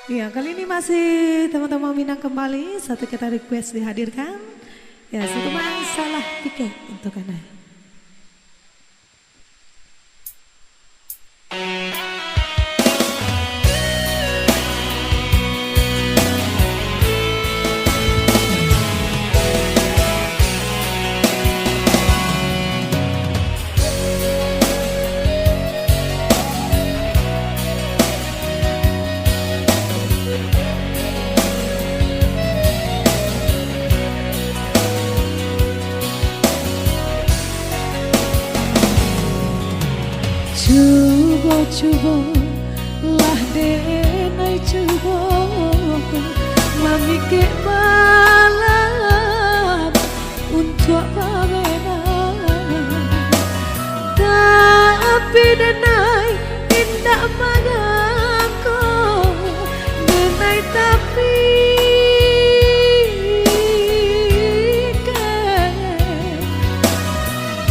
Iya, kali ini masih teman-teman Minang kembali. Satu kita request dihadirkan. Ya, satu masalah tiket untuk Anda. Cuba lah denai cuba mamike malam untuk pamena tapi denai indah madaku denai tapi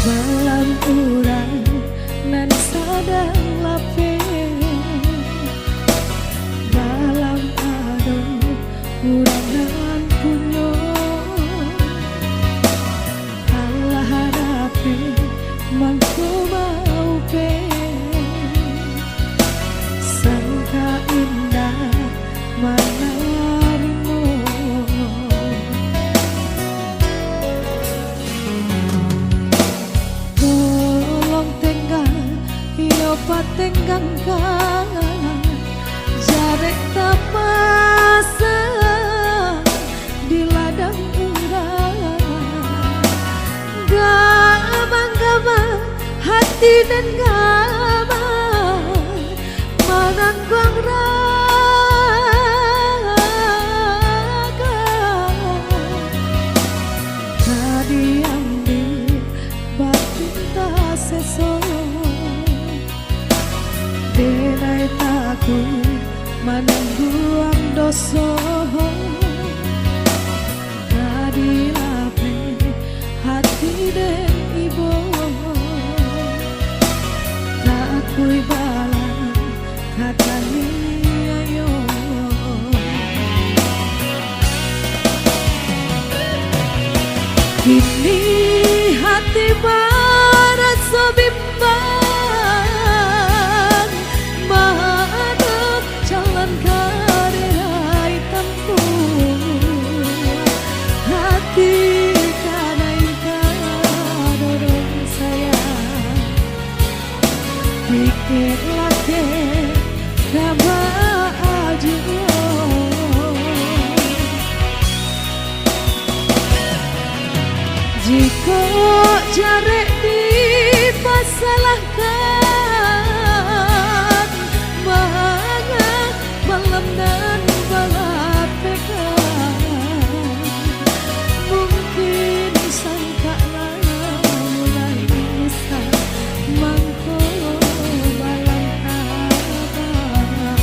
malam urang nan sadang lape malam ado urangan punyo Allah harape mangko mau pe sangka indah menarimu tolong tengah patenggang jarek tapasa di ladang urang gamang-gamang hati dan gamang menanggung raga tadi ambil batin tak sesok denai takut menangguang dosa tadi lape hati dan ibu tak kui balang kata ayo kini hati merasa bimbang menghadap jalan karerai tempuh hati kanai dorong sayang pikir lagi kabar aja jika jarek dipasalahkan mangat malam dan balap pekan mungkin sangka mulai bisa mangko malam kabar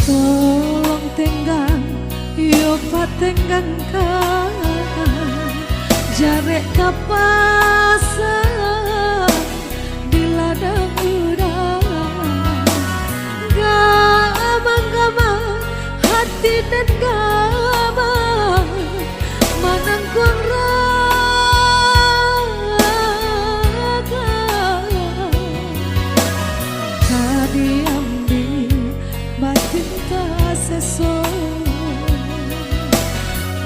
tolong tenggang yo patenggang jarek kapasan di ladang urang gamang-gamang hati dan gamang menanggung raga tadi ambil batin tak sesok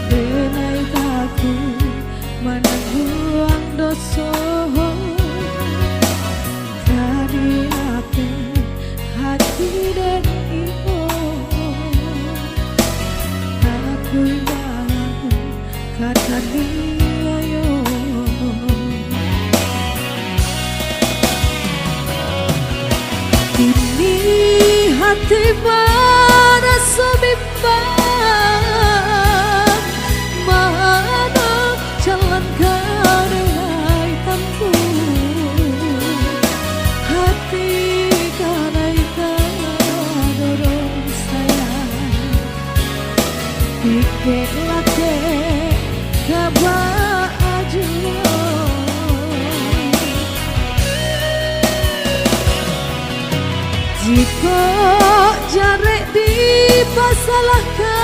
denai takut menangguang dosa tadi ape hati dan ibu takut katani ayo ini hati merasa bimbang mana jalan karai tanpu hati karai dorong sayang pikir lake kabah aja jika jarek dipasalahkan